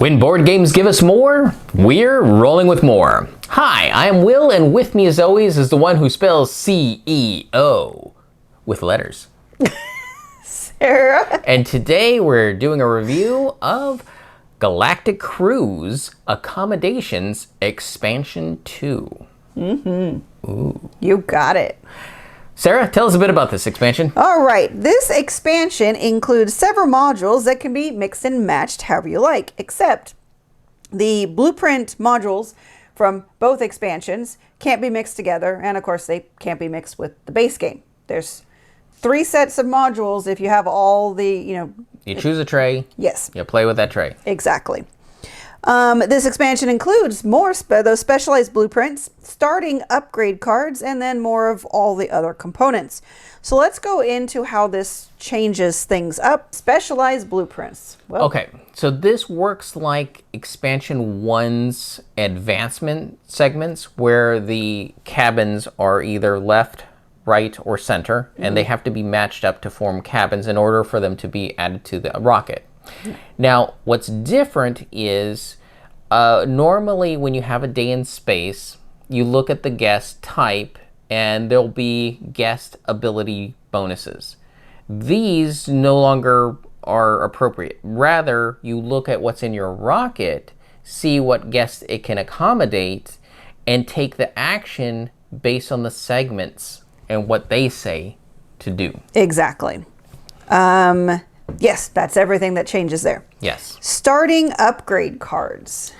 When board games give us more, we're rolling with more. Hi, I am Will, and with me as always is the one who spells CEO with letters. Sarah. And today we're doing a review of Galactic Cruise Accommodations Expansion 2. Ooh. You got it. Sarah, tell us a bit about this expansion. All right. This expansion includes several modules that can be mixed and matched however you like, except the blueprint modules from both expansions can't be mixed together, and of course they can't be mixed with the base game. There's 3 sets of modules if you have all the, You choose a tray. Yes. You play with that tray. Exactly. This expansion includes more those specialized blueprints, starting upgrade cards, and then more of all the other components. So let's go into how this changes things up. Specialized blueprints. Well, Okay, so this works like Expansion 1's advancement segments, where the cabins are either left, right, or center, and they have to be matched up to form cabins in order for them to be added to the rocket. Now, what's different is normally when you have a day in space, you look at the guest type and there'll be guest ability bonuses. These no longer are appropriate. Rather, you look at what's in your rocket, see what guests it can accommodate, and take the action based on the segments and what they say to do. Exactly. Yes, that's everything that changes there. Yes. Starting upgrade cards.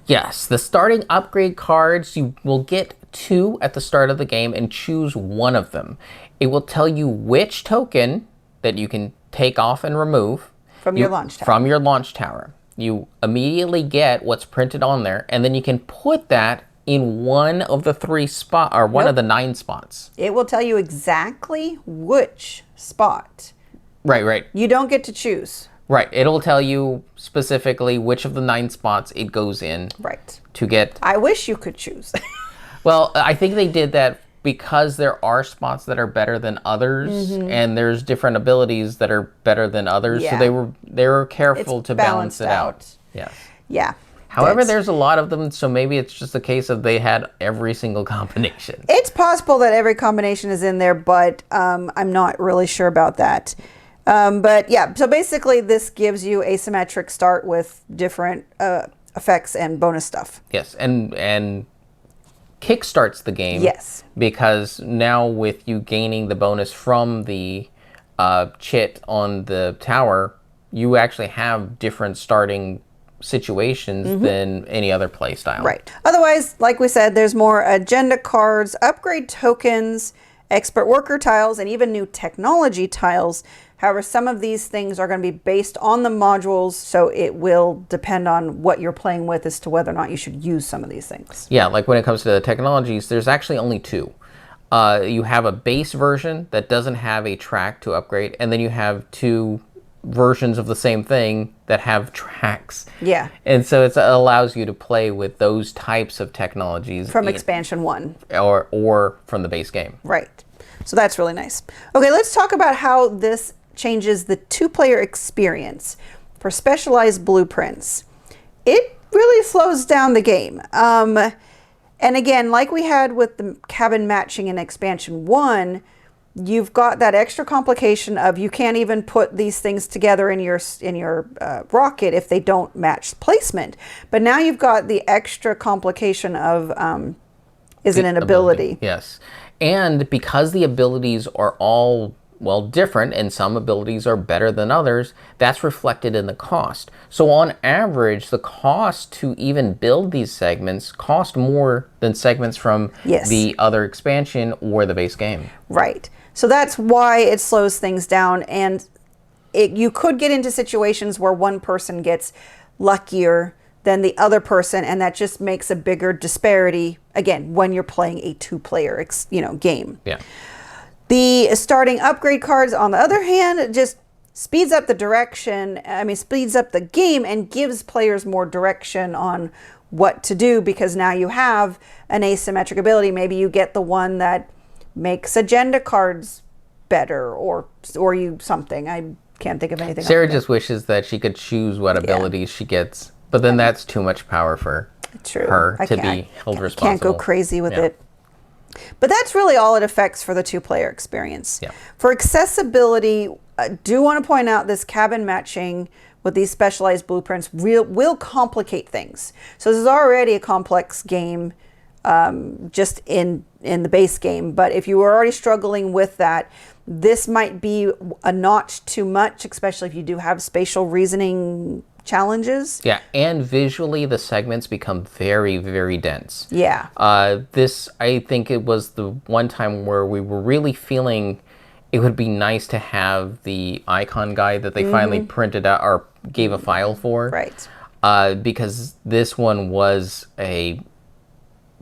Yes, the starting upgrade cards, you will get 2 at the start of the game and choose one of them. It will tell you which token that you can take off and remove. From your launch tower. From your launch tower. You immediately get what's printed on there, and then you can put that in one of the 3 spots, or one of the 9 spots. It will tell you exactly which spot. Right. You don't get to choose. Right, it'll tell you specifically which of the 9 spots it goes in. Right. To get. I wish you could choose. Well, I think they did that because there are spots that are better than others, and there's different abilities that are better than others. Yeah. So they were careful to balance it out. Yes. Yeah. However, there's a lot of them, so maybe it's just a case of they had every single combination. It's possible that every combination is in there, but I'm not really sure about that. But yeah, so basically this gives you asymmetric start with different effects and bonus stuff. Yes, and kickstarts the game. Yes. Because now with you gaining the bonus from the chit on the tower, you actually have different starting situations than any other play style. Right. Otherwise, like we said, there's more agenda cards, upgrade tokens, expert worker tiles, and even new technology tiles. However, some of these things are going to be based on the modules, so it will depend on what you're playing with as to whether or not you should use some of these things. Yeah, like when it comes to the technologies, there's actually only 2. You have a base version that doesn't have a track to upgrade, and then you have 2 versions of the same thing that have tracks. Yeah. And so it allows you to play with those types of technologies. From Expansion 1. Or from the base game. Right. So that's really nice. Okay, let's talk about how this changes the 2-player experience for specialized blueprints. It really slows down the game. And again, like we had with the cabin matching in Expansion 1, you've got that extra complication of you can't even put these things together in your rocket if they don't match placement. But now you've got the extra complication of is it an ability? Yes. And because the abilities are all, well, different, and some abilities are better than others, that's reflected in the cost. So on average, the cost to even build these segments cost more than segments from the other expansion or the base game. Right. So that's why it slows things down, and you could get into situations where one person gets luckier than the other person, and that just makes a bigger disparity, again, when you're playing a 2-player game. Yeah. The starting upgrade cards, on the other hand, just speeds up the speeds up the game and gives players more direction on what to do, because now you have an asymmetric ability. Maybe you get the one that makes agenda cards better, or you something. I can't think of anything. Sarah just wishes that she could choose what abilities she gets But then that's too much power for True. her I to can't- be held Can't responsible. go crazy with Yeah. it. But that's really all it affects for the two-player experience. Yeah. For accessibility, I do want to point out this cabin matching with these specialized blueprints will complicate things. So this is already a complex game just in the base game. But if you were already struggling with that, this might be a notch too much, especially if you do have spatial reasoning challenges. Yeah, and visually the segments become very, very dense. Yeah. This, I think it was the one time where we were really feeling it would be nice to have the icon guide that they finally printed out or gave a file for. Right. Because this one was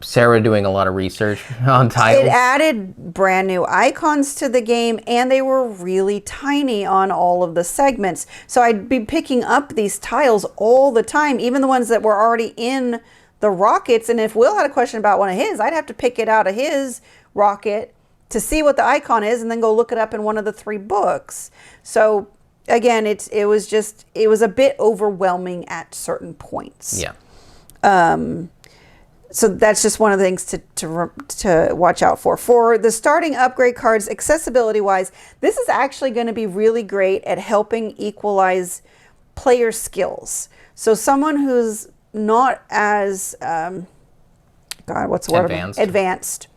Sarah doing a lot of research on tiles. It added brand new icons to the game, and they were really tiny on all of the segments. So I'd be picking up these tiles all the time, even the ones that were already in the rockets. And if Will had a question about one of his, I'd have to pick it out of his rocket to see what the icon is and then go look it up in one of the 3 books. So again, it was a bit overwhelming at certain points. Yeah. So that's just one of the things to watch out for. For the starting upgrade cards, accessibility-wise, this is actually going to be really great at helping equalize player skills. So someone who's not as, what's the word? Advanced.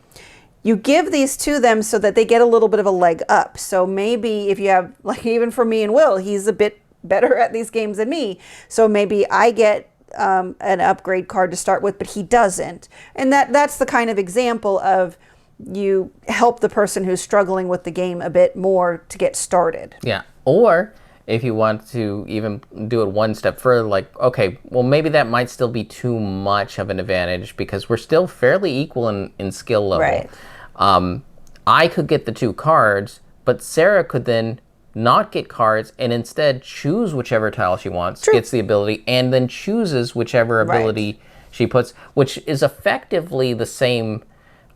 You give these to them so that they get a little bit of a leg up. So maybe if you have, like even for me and Will, he's a bit better at these games than me. So maybe I get an upgrade card to start with, but he doesn't. And that's the kind of example of you help the person who's struggling with the game a bit more to get started. Yeah. Or if you want to even do it one step further, like, okay, well, maybe that might still be too much of an advantage because we're still fairly equal in skill level. Right. I could get the 2 cards, but Sarah could then not get cards and instead choose whichever tile she wants, True. gets the ability, and then chooses whichever ability she puts, which is effectively the same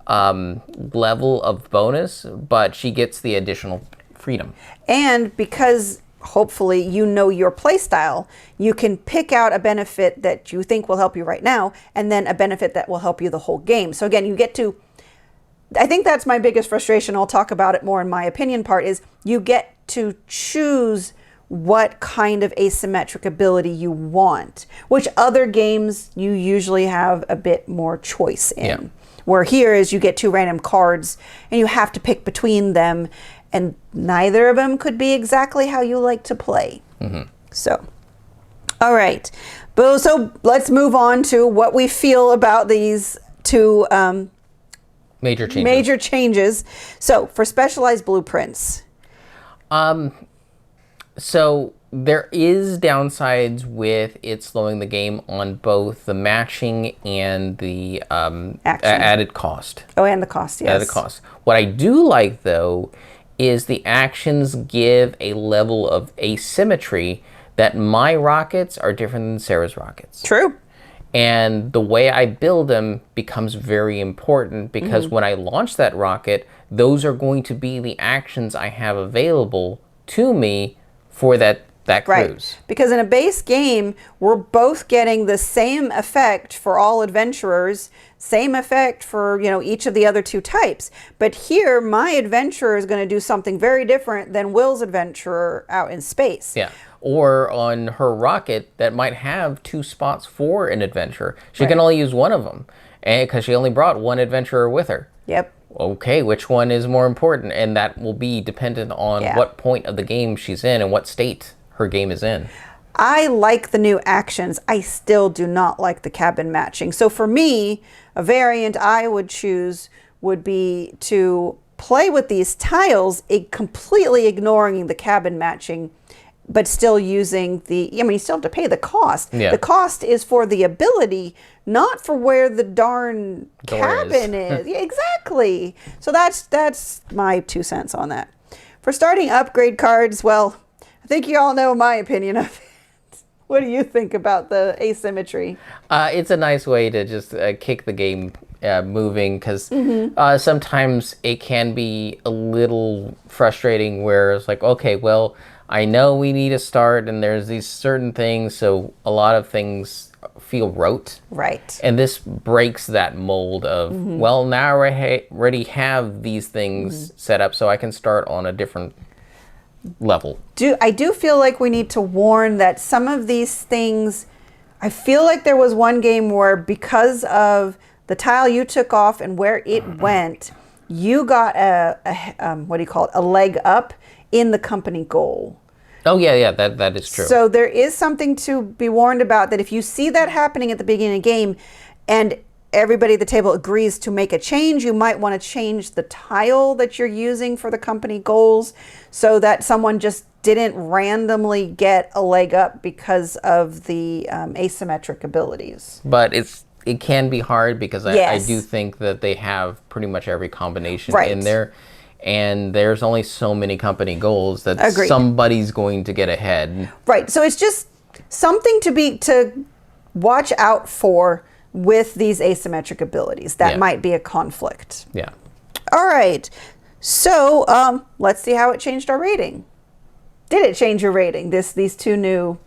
level of bonus, but she gets the additional freedom. And because hopefully you know your play style, you can pick out a benefit that you think will help you right now, and then a benefit that will help you the whole game. So again, you get to, I think that's my biggest frustration. I'll talk about it more in my opinion part, is you get to choose what kind of asymmetric ability you want, which other games you usually have a bit more choice in. Yeah. Where here is you get 2 random cards and you have to pick between them, and neither of them could be exactly how you like to play. So, all right. So let's move on to what we feel about these 2 Major changes. So for specialized blueprints. So there is downsides with it slowing the game on both the matching and the added cost. Oh, and the cost, yes. Added cost. What I do like, though, is the actions give a level of asymmetry that my rockets are different than Sarah's rockets. True. And the way I build them becomes very important because when I launch that rocket, those are going to be the actions I have available to me for that cruise. Right. Because in a base game, we're both getting the same effect for all adventurers, same effect for, each of the other 2 types. But here, my adventurer is going to do something very different than Will's adventurer out in space. Yeah. Or on her rocket that might have 2 spots for an adventurer. She can only use one of them because she only brought one adventurer with her. Yep. Okay, which one is more important? And that will be dependent on what point of the game she's in and what state her game is in. I like the new actions. I still do not like the cabin matching. So for me, a variant I would choose would be to play with these tiles, completely ignoring the cabin matching, but still using you still have to pay the cost. Yeah. The cost is for the ability, not for where the darn Door cabin is. Yeah, exactly. So that's my 2 cents on that. For starting upgrade cards, well, I think you all know my opinion of it. What do you think about the asymmetry? It's a nice way to just kick the game moving because sometimes it can be a little frustrating where it's like, okay, well, I know we need to start and there's these certain things, so a lot of things feel rote. Right. And this breaks that mold of, well, now I already have these things set up, so I can start on a different level. I do feel like we need to warn that some of these things, I feel like there was one game where because of the tile you took off and where it went, you got what do you call it, a leg up in the company goal. Oh, yeah, that is true. So there is something to be warned about, that if you see that happening at the beginning of the game and everybody at the table agrees to make a change, you might want to change the tile that you're using for the company goals so that someone just didn't randomly get a leg up because of the asymmetric abilities. But it can be hard because Yes. I do think that they have pretty much every combination Right. in there. And there's only so many company goals that Agreed. somebody's going to get ahead. Right. So it's just something to watch out for with these asymmetric abilities. That Yeah. might be a conflict. Yeah. All right. So let's see how it changed our rating. Did it change your rating? These two new...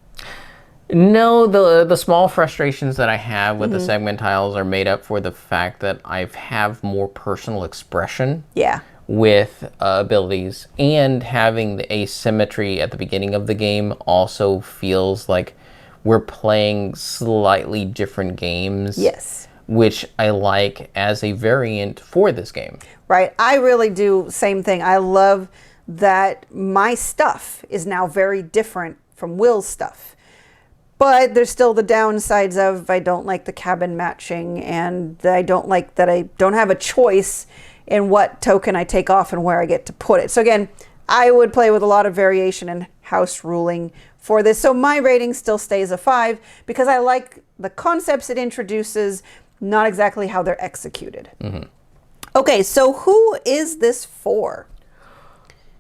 No, the small frustrations that I have with the segment tiles are made up for the fact that I have more personal expression Yeah. with abilities, and having the asymmetry at the beginning of the game also feels like we're playing slightly different games. Yes. Which I like as a variant for this game. Right. I really do. Same thing. I love that my stuff is now very different from Will's stuff. But there's still the downsides of I don't like the cabin matching, and I don't like that I don't have a choice in what token I take off and where I get to put it. So again, I would play with a lot of variation and house ruling for this. So my rating still stays a 5 because I like the concepts it introduces, not exactly how they're executed. Okay, so who is this for?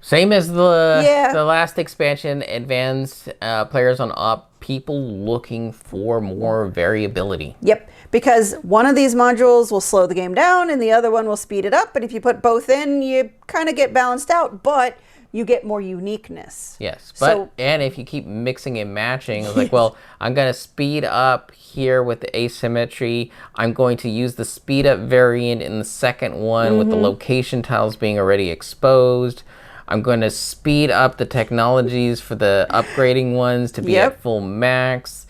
Same as the Yeah. last expansion, advanced players on up, people looking for more variability. Yep, because one of these modules will slow the game down and the other one will speed it up. But if you put both in, you kind of get balanced out, but you get more uniqueness. Yes, but So- and if you keep mixing and matching, it's like, well, I'm going to speed up here with the asymmetry. I'm going to use the speed up variant in the second one with the location tiles being already exposed. I'm going to speed up the technologies for the upgrading ones to be Yep. at full max.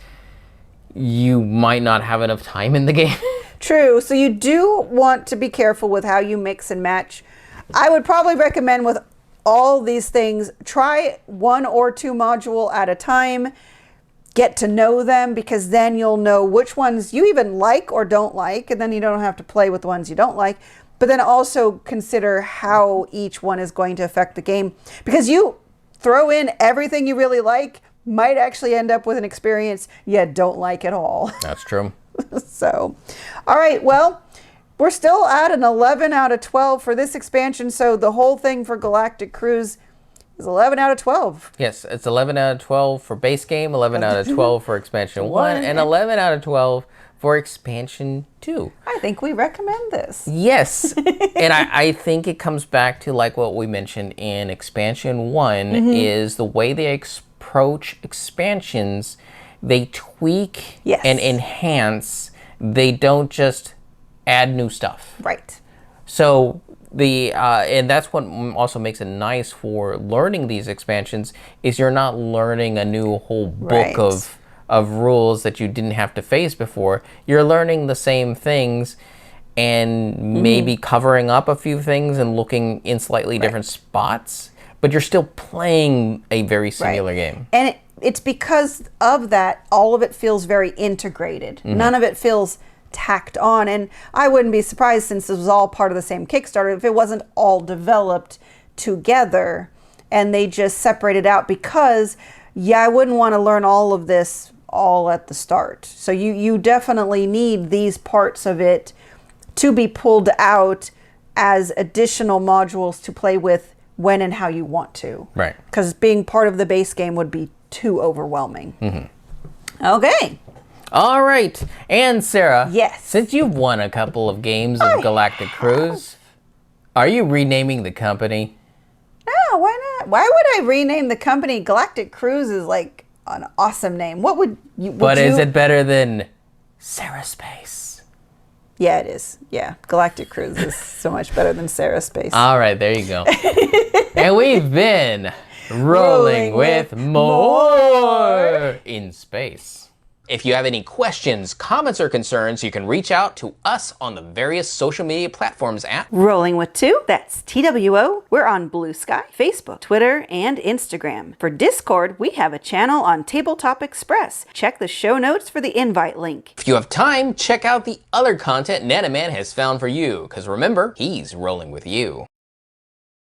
You might not have enough time in the game. True. So you do want to be careful with how you mix and match. I would probably recommend with all these things, try 1 or 2 module at a time. Get to know them, because then you'll know which ones you even like or don't like, and then you don't have to play with the ones you don't like. But then also consider how each one is going to affect the game, because you throw in everything you really like might actually end up with an experience you don't like at all. That's true. So, all right, well, we're still at an 11 out of 12 for this expansion. So the whole thing for Galactic Cruise is 11 out of 12. Yes, it's 11 out of 12 for base game, 11 out of 12 for expansion 1, and 11 out of 12 for expansion 2. I think we recommend this. Yes, and I think it comes back to like what we mentioned in expansion 1 is the way they approach expansions. They tweak Yes. and enhance. They don't just add new stuff. Right. So and that's what also makes it nice for learning these expansions is you're not learning a new whole book Right. of rules that you didn't have to face before. You're learning the same things and maybe covering up a few things and looking in slightly different spots, but you're still playing a very similar game. And it's because of that, all of it feels very integrated. None of it feels tacked on. And I wouldn't be surprised, since this was all part of the same Kickstarter, if it wasn't all developed together and they just separated out, because I wouldn't want to learn all of this all at the start. So you definitely need these parts of it to be pulled out as additional modules to play with when and how you want to. Right. Because being part of the base game would be too overwhelming. Okay. All right. And Sarah, Yes. since you've won a couple of games of Galactic Cruise, are you renaming the company? No, why not? Why would I rename the company? Galactic Cruise is like an awesome name. What would you? But is it better than Sarah Space? Yeah, it is. Yeah, Galactic Cruise is so much better than Sarah Space. All right, there you go. And we've been rolling with more in space. If you have any questions, comments, or concerns, you can reach out to us on the various social media platforms at Rolling with Two, that's TWO. We're on Blue Sky, Facebook, Twitter, and Instagram. For Discord, we have a channel on Tabletop Express. Check the show notes for the invite link. If you have time, check out the other content Nanaman has found for you, because remember, he's rolling with you.